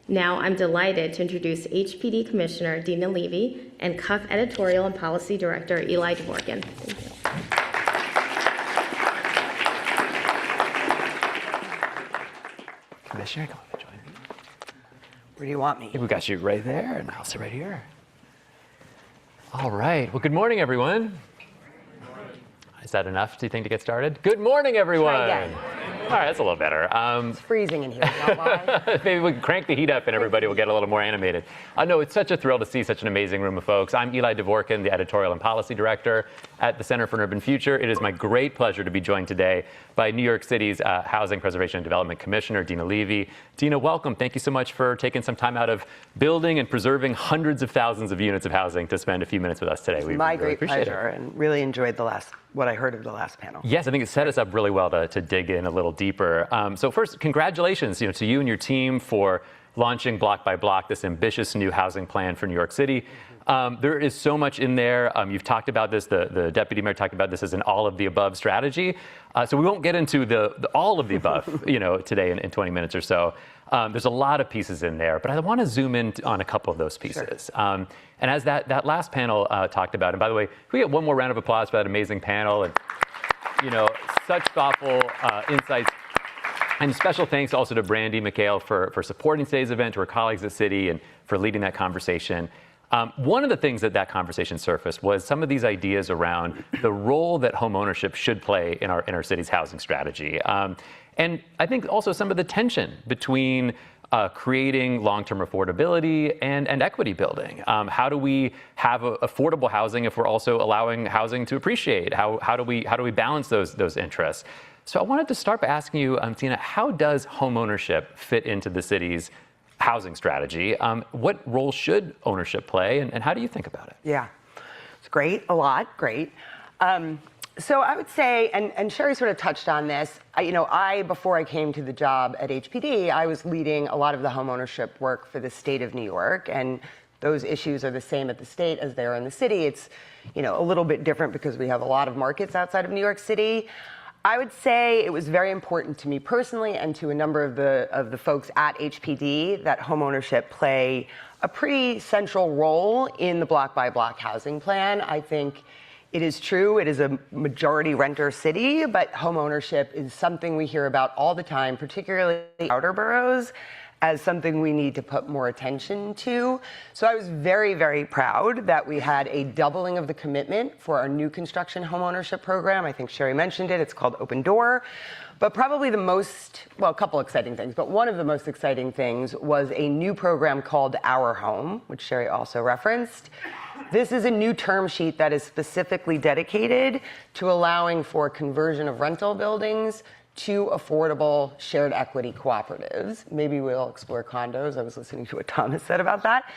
Now I'm delighted to introduce HPD Commissioner Dina Levy and CUF Editorial and Policy Director Eli Dworkin. Thank you. Commissioner, come on, join me. Where do you want me? We got you right there, and I'll sit right here. All right. Well, good morning, everyone. Is that enough, do you think, to get started? Good morning, everyone. Try again. All right, that's a little better. It's freezing in here. You know why? Maybe we can crank the heat up and everybody will get a little more animated. No, it's such a thrill to see such an amazing room of folks. I'm Eli Dworkin, the Editorial and Policy Director at the Center for an Urban Future. It is my great pleasure to be joined today by New York City's Housing Preservation and Development Commissioner, Dina Levy. Dina, welcome. Thank you so much for taking some time out of building and preserving hundreds of thousands of units of housing to spend a few minutes with us today. It's my great pleasure, and really enjoyed what I heard of the last panel. Yes, I think it set us up really well to dig in a little deeper. So first, congratulations to you and your team for launching block by block this ambitious new housing plan for New York City. There is so much in there. You've talked about this, the Deputy Mayor talked about this as an all of the above strategy. So we won't get into the all of the above today in 20 minutes or so. There's a lot of pieces in there, but I want to zoom in on a couple of those pieces. Sure. And as that last panel talked about, and by the way, can we get one more round of applause for that amazing panel? And such thoughtful insights. And special thanks also to Brandy McHale for supporting today's event, to her colleagues at City, and for leading that conversation. One of the things that conversation surfaced was some of these ideas around the role that homeownership should play in our city's housing strategy. And I think also some of the tension between creating long-term affordability and equity building. How do we have affordable housing if we're also allowing housing to appreciate? How do we balance those interests? So I wanted to start by asking you, Dina, how does homeownership fit into the city's housing strategy? What role should ownership play, and how do you think about it? Yeah, it's great, a lot, great. So I would say, and Sherry sort of touched on this, before I came to the job at HPD, I was leading a lot of the homeownership work for the state of New York, and those issues are the same at the state as they are in the city. It's, a little bit different because we have a lot of markets outside of New York City. I would say it was very important to me personally and to a number of the folks at HPD that homeownership play a pretty central role in the block by block housing plan. I think it is true, it is a majority renter city, but homeownership is something we hear about all the time, particularly in outer boroughs, as something we need to put more attention to. So I was very, very proud that we had a doubling of the commitment for our new construction homeownership program. I think Sherry mentioned it, it's called Open Door. But probably a couple exciting things, but one of the most exciting things was a new program called Our Home, which Sherry also referenced. This is a new term sheet that is specifically dedicated to allowing for conversion of rental buildings to affordable shared equity cooperatives. Maybe we'll explore condos. I was listening to what Thomas said about that.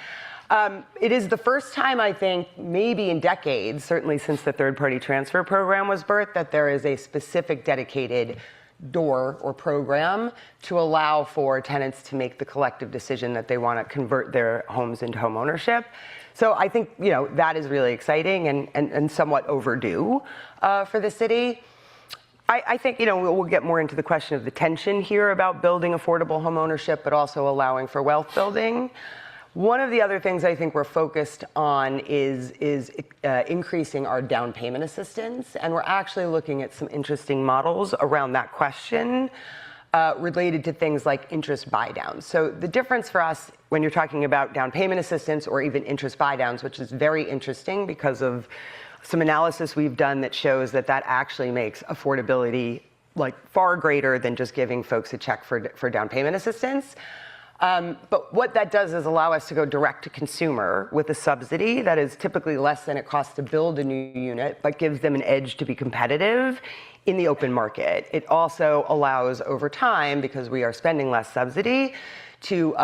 It is the first time, I think, maybe in decades, certainly since the third-party transfer program was birthed, that there is a specific dedicated door or program to allow for tenants to make the collective decision that they want to convert their homes into home ownership. So I think that is really exciting and somewhat overdue for the city. I think we'll get more into the question of the tension here about building affordable home ownership, but also allowing for wealth building. One of the other things I think we're focused on is increasing our down payment assistance, and we're actually looking at some interesting models around that question related to things like interest buy-downs. So the difference for us when you're talking about down payment assistance or even interest buy-downs, which is very interesting because of some analysis we've done that shows that actually makes affordability far greater than just giving folks a check for down payment assistance. But what that does is allow us to go direct to consumer with a subsidy that is typically less than it costs to build a new unit, but gives them an edge to be competitive in the open market. It also allows over time, because we are spending less subsidy, to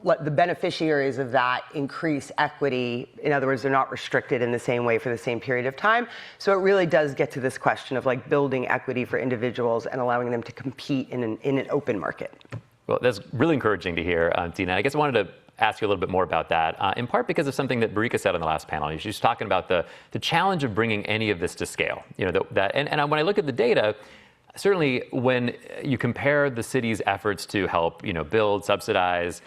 let the beneficiaries of that increase equity. In other words, they're not restricted in the same way for the same period of time. So it really does get to this question of building equity for individuals and allowing them to compete in an open market. Well, that's really encouraging to hear, Dina. I guess I wanted to ask you a little bit more about that, in part because of something that Marika said on the last panel. She was talking about the challenge of bringing any of this to scale. And when I look at the data, certainly when you compare the city's efforts to help build, subsidize,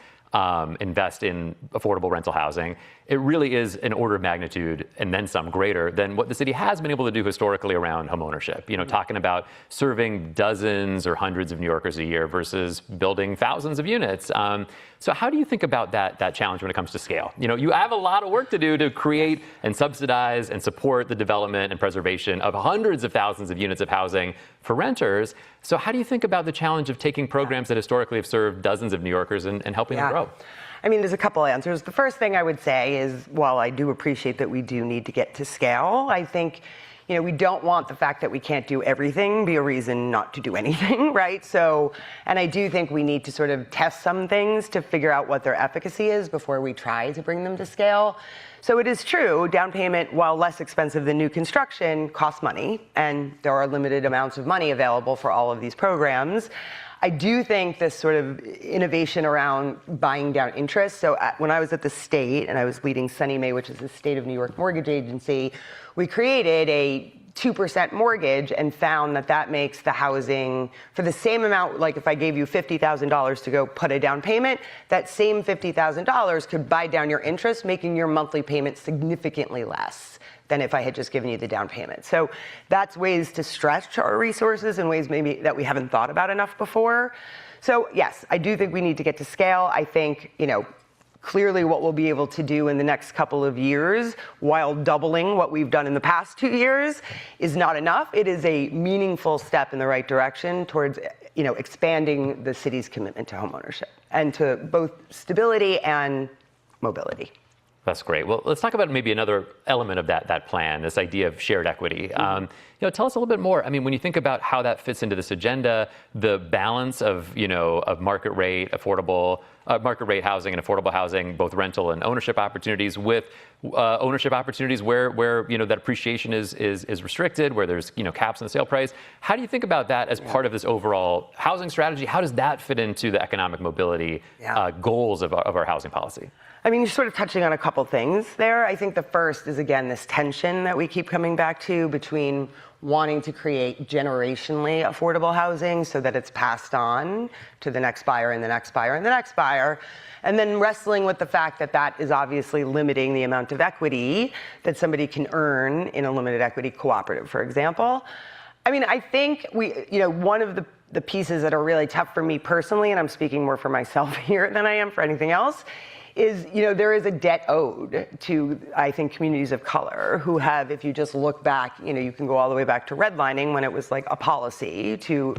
invest in affordable rental housing, it really is an order of magnitude and then some greater than what the city has been able to do historically around homeownership. Talking about serving dozens or hundreds of New Yorkers a year versus building thousands of units. So how do you think about that challenge when it comes to scale? You have a lot of work to do to create and subsidize and support the development and preservation of hundreds of thousands of units of housing for renters. So how do you think about the challenge of taking programs that historically have served dozens of New Yorkers and helping them grow? I mean, there's a couple answers. The first thing I would say is, while I do appreciate that we do need to get to scale, I think, we don't want the fact that we can't do everything be a reason not to do anything, right? So, and I do think we need to sort of test some things to figure out what their efficacy is before we try to bring them to scale. So it is true, down payment, while less expensive than new construction, costs money, and there are limited amounts of money available for all of these programs. I do think this sort of innovation around buying down interest. So when I was at the state and I was leading Sunny Mae, which is the state of New York mortgage agency, we created a 2% mortgage and found that makes the housing for the same amount. Like if I gave you $50,000 to go put a down payment, that same $50,000 could buy down your interest, making your monthly payment significantly less than if I had just given you the down payment. So that's ways to stretch our resources in ways maybe that we haven't thought about enough before. So yes, I do think we need to get to scale. I think, clearly what we'll be able to do in the next couple of years, while doubling what we've done in the past 2 years, is not enough. It is a meaningful step in the right direction towards, expanding the city's commitment to homeownership and to both stability and mobility. That's great. Well, let's talk about maybe another element of that plan, this idea of shared equity. Tell us a little bit more. I mean, when you think about how that fits into this agenda, the balance of market rate, affordable market rate housing and affordable housing, both rental and ownership opportunities, with ownership opportunities where that appreciation is restricted, where there's caps on the sale price. How do you think about that as part of this overall housing strategy? How does that fit into the economic mobility goals of our housing policy? I mean, you're sort of touching on a couple things there. I think the first is, again, this tension that we keep coming back to between wanting to create generationally affordable housing so that it's passed on to the next buyer and the next buyer and the next buyer, and then wrestling with the fact that is obviously limiting the amount of equity that somebody can earn in a limited equity cooperative, for example. I mean, I think one of the pieces that are really tough for me personally, and I'm speaking more for myself here than I am for anything else, is, there is a debt owed to, I think, communities of color who have, if you just look back, you can go all the way back to redlining when it was like a policy to,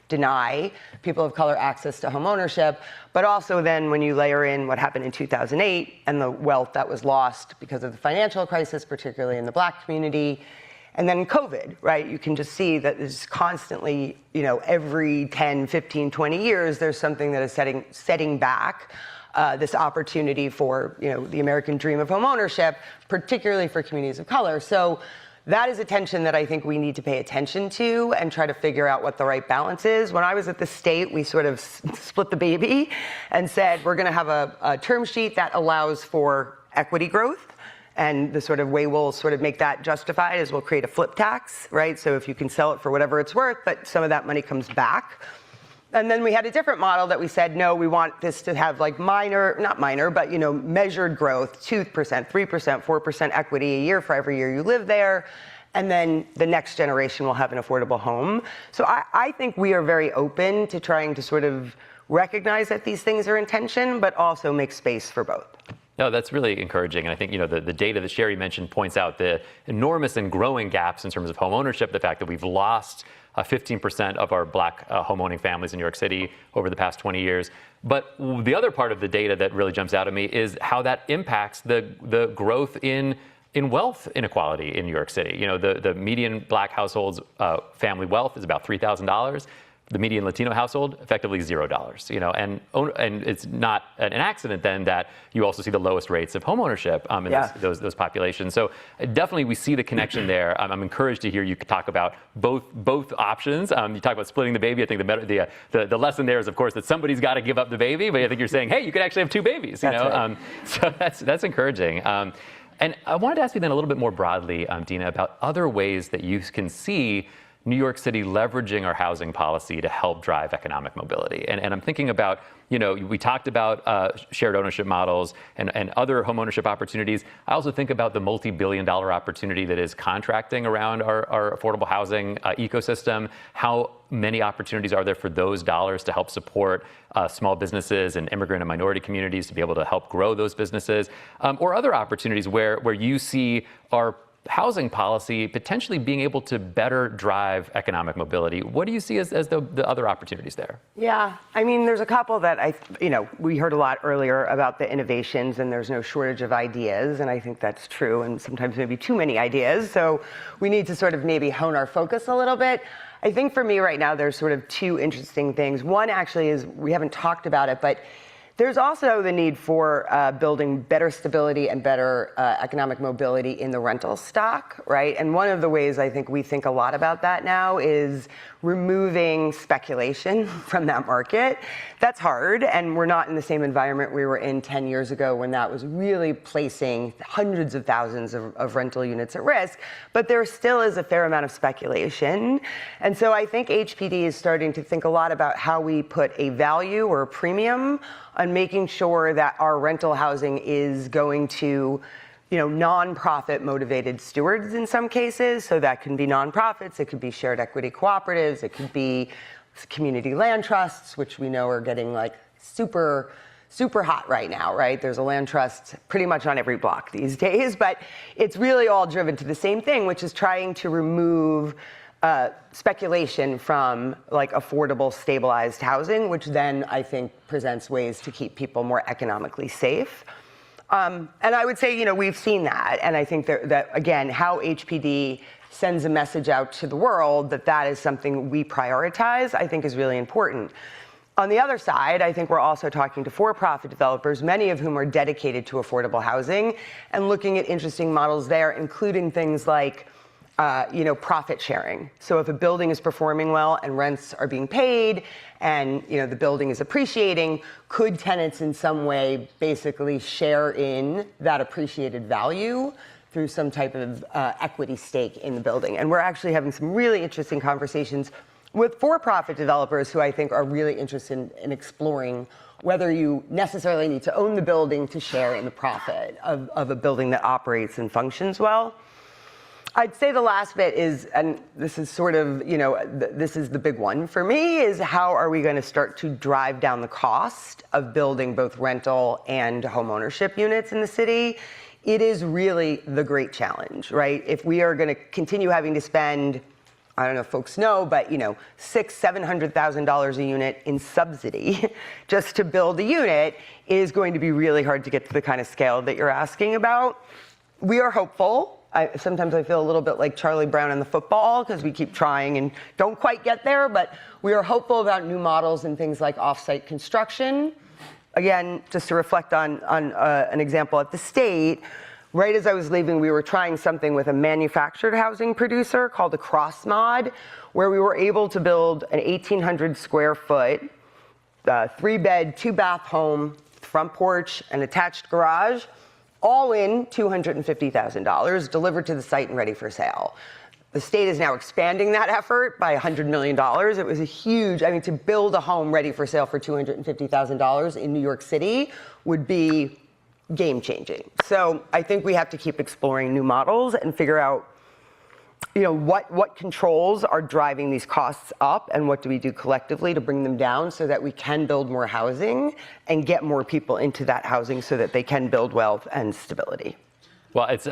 deny people of color access to homeownership. But also then when you layer in what happened in 2008 and the wealth that was lost because of the financial crisis, particularly in the Black community, and then COVID, right? You can just see that there's constantly, every 10, 15, 20 years, there's something that is setting back this opportunity for the American dream of homeownership, particularly for communities of color. So that is a tension that I think we need to pay attention to and try to figure out what the right balance is. When I was at the state, we sort of split the baby and said we're going to have a term sheet that allows for equity growth. And the sort of way we'll sort of make that justified is we'll create a flip tax, right? So if you can sell it for whatever it's worth, but some of that money comes back. And then we had a different model that we said, no, we want this to have like not minor, but measured growth, 2%, 3%, 4% equity a year for every year you live there. And then the next generation will have an affordable home. So I think we are very open to trying to sort of recognize that these things are in tension, but also make space for both. No, that's really encouraging. And I think, the data that Sherry mentioned points out the enormous and growing gaps in terms of home ownership, the fact that we've lost 15% of our Black homeowning families in New York City over the past 20 years. But the other part of the data that really jumps out at me is how that impacts the growth in wealth inequality in New York City. The median Black household's family wealth is about $3,000. The median Latino household, effectively $0. And it's not an accident then that you also see the lowest rates of homeownership in those populations. So definitely we see the connection there. I'm encouraged to hear you talk about both options. You talk about splitting the baby. I think the lesson there is, of course, that somebody's got to give up the baby. But I think you're saying, hey, you could actually have two babies. Right. So that's encouraging. And I wanted to ask you then a little bit more broadly, Dina, about other ways that you can see New York City leveraging our housing policy to help drive economic mobility? And I'm thinking about, we talked about shared ownership models and other homeownership opportunities. I also think about the multi-billion-dollar opportunity that is contracting around our affordable housing ecosystem. How many opportunities are there for those dollars to help support small businesses and immigrant and minority communities to be able to help grow those businesses, or other opportunities where you see our housing policy potentially being able to better drive economic mobility? What do you see as the other opportunities there? Yeah, I mean, there's a couple that we heard a lot earlier about the innovations, and there's no shortage of ideas, and I think that's true, and sometimes maybe too many ideas. So we need to sort of maybe hone our focus a little bit. I think for me right now, there's sort of two interesting things. One actually is, we haven't talked about it, but there's also the need for building better stability and better economic mobility in the rental stock, right? And one of the ways I think we think a lot about that now is removing speculation from that market. That's hard, and we're not in the same environment we were in 10 years ago when that was really placing hundreds of thousands of rental units at risk, but there still is a fair amount of speculation. And so I think HPD is starting to think a lot about how we put a value or a premium on making sure that our rental housing is going to, nonprofit motivated stewards in some cases. So that can be nonprofits, it could be shared equity cooperatives, it could be community land trusts, which we know are getting like super hot right now, right? There's a land trust pretty much on every block these days, but it's really all driven to the same thing, which is trying to remove speculation from like affordable, stabilized housing, which then I think presents ways to keep people more economically safe. And I would say, we've seen that. And I think that again, how HPD sends a message out to the world that is something we prioritize, I think is really important. On the other side, I think we're also talking to for-profit developers, many of whom are dedicated to affordable housing, and looking at interesting models there, including things like profit sharing. So if a building is performing well and rents are being paid and, the building is appreciating, could tenants in some way basically share in that appreciated value through some type of equity stake in the building? And we're actually having some really interesting conversations with for-profit developers who I think are really interested in exploring whether you necessarily need to own the building to share in the profit of a building that operates and functions well. I'd say the last bit is, and this is sort of, this is the big one for me, is how are we going to start to drive down the cost of building both rental and homeownership units in the city? It is really the great challenge, right? If we are going to continue having to spend, I don't know if folks know, but $600,000-$700,000 a unit in subsidy just to build a unit is going to be really hard to get to the kind of scale that you're asking about. We are hopeful. Sometimes I feel a little bit like Charlie Brown in the football because we keep trying and don't quite get there, but we are hopeful about new models and things like off-site construction. Again, just to reflect on an example at the state, right as I was leaving, we were trying something with a manufactured housing producer called a cross-mod, where we were able to build an 1,800 square foot, 3-bed, 2-bath home, front porch, and attached garage, all in $250,000, delivered to the site and ready for sale. The state is now expanding that effort by $100 million. It was a huge, to build a home ready for sale for $250,000 in New York City would be game changing. So I think we have to keep exploring new models and figure out, what controls are driving these costs up and what do we do collectively to bring them down so that we can build more housing and get more people into that housing so that they can build wealth and stability. Well, it's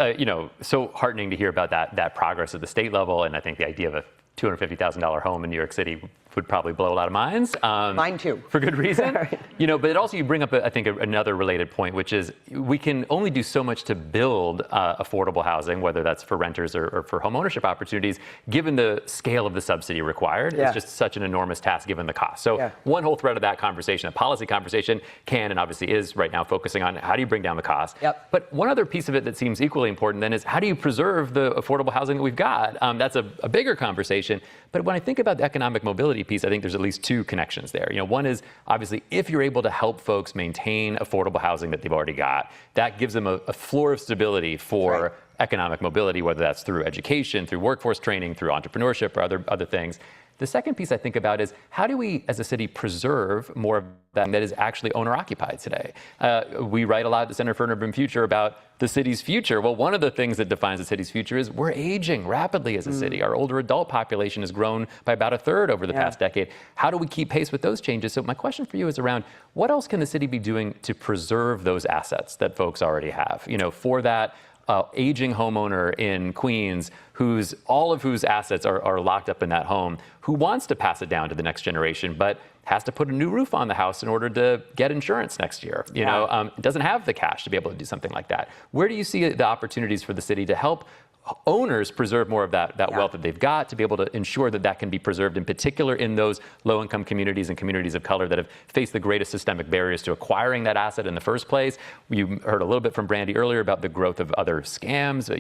so heartening to hear about that progress at the state level, and I think the idea of a $250,000 home in New York City would probably blow a lot of minds. Mine too. For good reason. But it also, you bring up, I think, another related point, which is we can only do so much to build affordable housing, whether that's for renters or for homeownership opportunities, given the scale of the subsidy required. Yeah. It's just such an enormous task given the cost. So one whole thread of that conversation, a policy conversation, can and obviously is right now focusing on how do you bring down the cost. Yep. But one other piece of it that seems equally important then is how do you preserve the affordable housing that we've got? That's a bigger conversation. But when I think about the economic mobility affordability piece, I think there's at least two connections there. One is obviously if you're able to help folks maintain affordable housing that they've already got, that gives them a floor of stability for economic mobility, whether that's through education, through workforce training, through entrepreneurship, or other things. The second piece I think about is how do we, as a city, preserve more of that is actually owner-occupied today? We write a lot at the Center for an Urban Future about the city's future. Well, one of the things that defines the city's future is we're aging rapidly as a city. Our older adult population has grown by about a third over the past decade. How do we keep pace with those changes? So my question for you is around what else can the city be doing to preserve those assets that folks already have? For that aging homeowner in Queens all of whose assets are locked up in that home, who wants to pass it down to the next generation, but has to put a new roof on the house in order to get insurance next year. Doesn't have the cash to be able to do something like that. Where do you see the opportunities for the city to help owners preserve more of that wealth that they've got, to be able to ensure that can be preserved, in particular in those low-income communities and communities of color that have faced the greatest systemic barriers to acquiring that asset in the first place? You heard a little bit from Brandy earlier about the growth of other scams,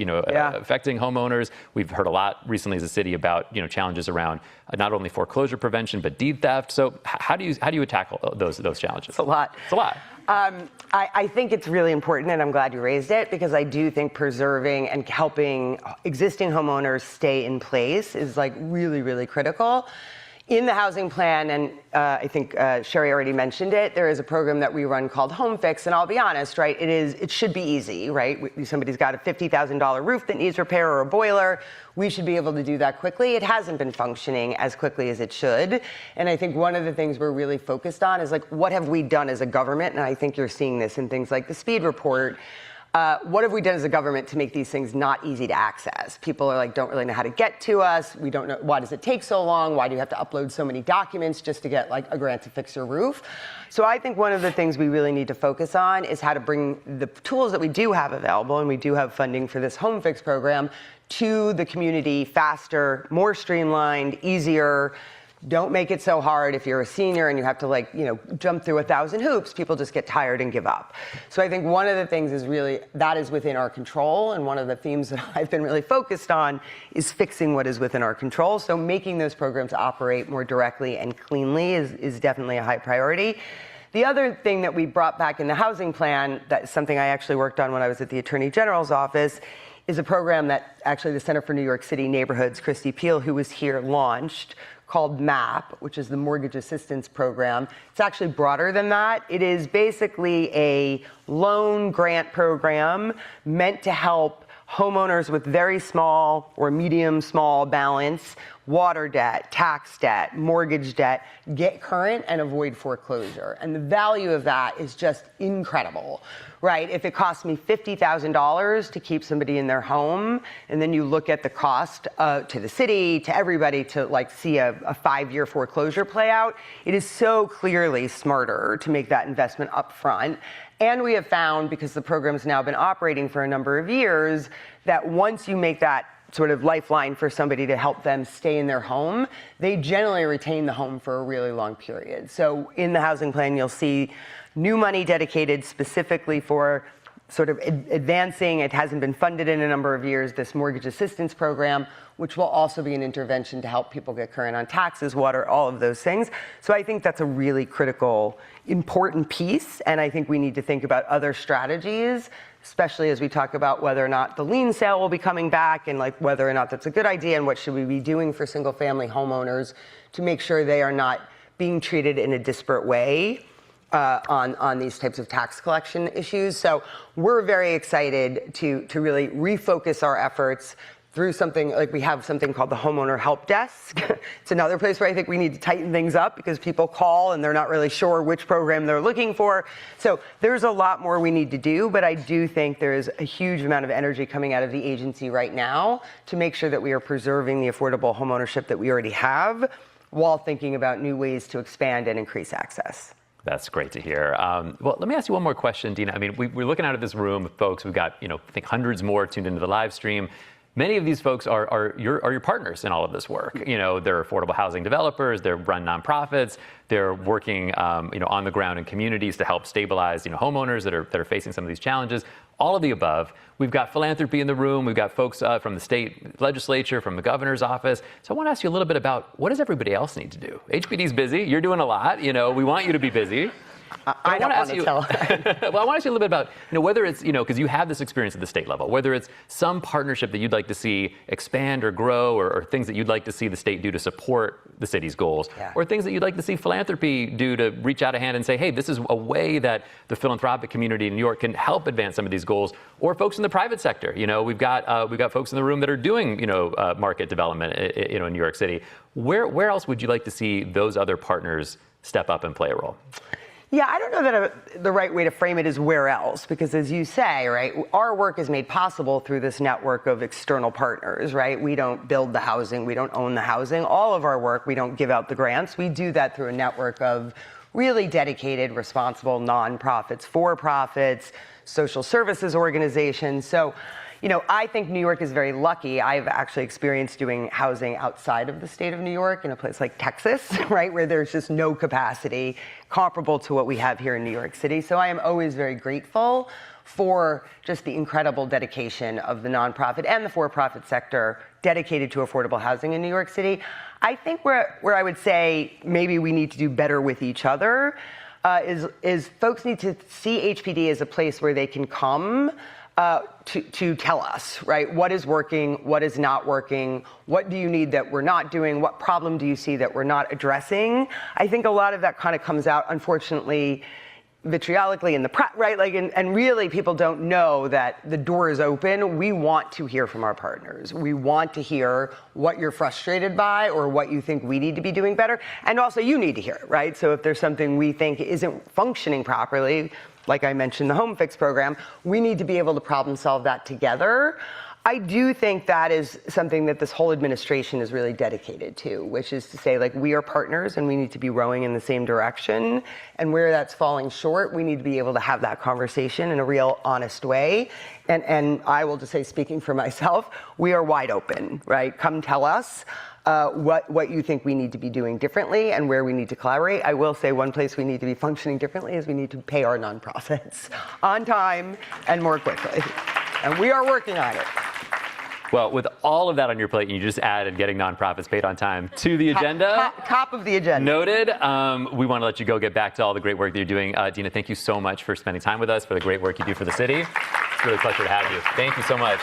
affecting homeowners. We've heard a lot recently as a city about challenges around not only foreclosure prevention but deed theft. So how do you tackle those challenges? It's a lot. It's a lot. I think it's really important, and I'm glad you raised it, because I do think preserving and helping existing homeowners stay in place is really, really critical. In the housing plan, and I think Sherry already mentioned it, there is a program that we run called Home Fix, and I'll be honest, right? It should be easy, right? Somebody's got a $50,000 roof that needs repair or a boiler. We should be able to do that quickly. It hasn't been functioning as quickly as it should, and I think one of the things we're really focused on is what have we done as a government? And I think you're seeing this in things like the speed report. What have we done as a government to make these things not easy to access? People are don't really know how to get to us. We don't know, why does it take so long? Why do you have to upload so many documents just to get a grant to fix your roof? So I think one of the things we really need to focus on is how to bring the tools that we do have available, and we do have funding for this Home Fix program, to the community faster, more streamlined, easier. Don't make it so hard. If you're a senior and you have to jump through 1,000 hoops, people just get tired and give up. So I think one of the things is really that is within our control, and one of the themes that I've been really focused on is fixing what is within our control. So making those programs operate more directly and cleanly is definitely a high priority. The other thing that we brought back in the housing plan, that's something I actually worked on when I was at the Attorney General's office, is a program that actually the Center for New York City Neighborhoods, Christy Peel, who was here, launched, called MAP, which is the Mortgage Assistance Program. It's actually broader than that. It is basically a loan grant program meant to help homeowners with very small or medium small balance, water debt, tax debt, mortgage debt, get current and avoid foreclosure. And the value of that is just incredible, right? If it costs me $50,000 to keep somebody in their home, and then you look at the cost to the city, to everybody, to see a 5-year foreclosure play out, it is so clearly smarter to make that investment up front. And we have found, because the program's now been operating for a number of years, that once you make that sort of lifeline for somebody to help them stay in their home, they generally retain the home for a really long period. So in the housing plan, you'll see new money dedicated specifically for sort of advancing, it hasn't been funded in a number of years, this mortgage assistance program, which will also be an intervention to help people get current on taxes, water, all of those things. So I think that's a really critical, important piece, and I think we need to think about other strategies, especially as we talk about whether or not the lien sale will be coming back, and whether or not that's a good idea, and what should we be doing for single-family homeowners to make sure they are not being treated in a disparate way on these types of tax collection issues. So we're very excited to really refocus our efforts through something we have something called the Homeowner Help Desk. It's another place where I think we need to tighten things up, because people call and they're not really sure which program they're looking for. So there's a lot more we need to do, but I do think there is a huge amount of energy coming out of the agency right now to make sure that we are preserving the affordable homeownership that we already have, while thinking about new ways to expand and increase access. That's great to hear. Well, let me ask you one more question, Dina. I mean, we're looking out of this room of folks. We've got, I think hundreds more tuned into the live stream. Many of these folks are your partners in all of this work. They're affordable housing developers, they're run nonprofits, they're working on the ground in communities to help stabilize homeowners that are facing some of these challenges. All of the above. We've got philanthropy in the room. We've got folks from the state legislature, from the governor's office. So I want to ask you a little bit about, what does everybody else need to do? HPD's busy. You're doing a lot. We want you to be busy. I don't want to tell. Well, I want to ask you a little bit about, whether it's, because you have this experience at the state level, whether it's some partnership that you'd like to see expand or grow, or things that you'd like to see the state do to support the city's goals, or things that you'd like to see philanthropy do to reach out a hand and say, hey, this is a way that the philanthropic community in New York can help advance some of these goals, or folks in the private sector. We've got folks in the room that are doing, market development, in New York City. Where else would you like to see those other partners step up and play a role? Yeah, I don't know that the right way to frame it is where else, because as you say, right, our work is made possible through this network of external partners, right? We don't build the housing, we don't own the housing. All of our work, we don't give out the grants. We do that through a network of really dedicated, responsible nonprofits, for-profits, social services organizations. So, I think New York is very lucky. I've actually experienced doing housing outside of the state of New York in a place like Texas, right, where there's just no capacity comparable to what we have here in New York City. So I am always very grateful for just the incredible dedication of the nonprofit and the for-profit sector dedicated to affordable housing in New York City. I think where I would say maybe we need to do better with each other is folks need to see HPD as a place where they can come to tell us, right, what is working, what is not working, what do you need that we're not doing, what problem do you see that we're not addressing. I think a lot of that kind of comes out, unfortunately, vitriolically in the press, right? And really people don't know that the door is open. We want to hear from our partners. We want to hear what you're frustrated by or what you think we need to be doing better. And also you need to hear it, right? So if there's something we think isn't functioning properly, like I mentioned, the Home Fix program, we need to be able to problem solve that together. I do think that is something that this whole administration is really dedicated to, which is to say, we are partners and we need to be rowing in the same direction. And where that's falling short, we need to be able to have that conversation in a real honest way. And I will just say, speaking for myself, we are wide open, right? Come tell us what you think we need to be doing differently and where we need to collaborate. I will say one place we need to be functioning differently is we need to pay our nonprofits on time and more quickly. And we are working on it. Well, with all of that on your plate, you just added getting nonprofits paid on time to the agenda. Top of the agenda. Noted. We want to let you go get back to all the great work that you're doing. Dina, thank you so much for spending time with us, for the great work you do for the city. It's really a pleasure to have you. Thank you so much.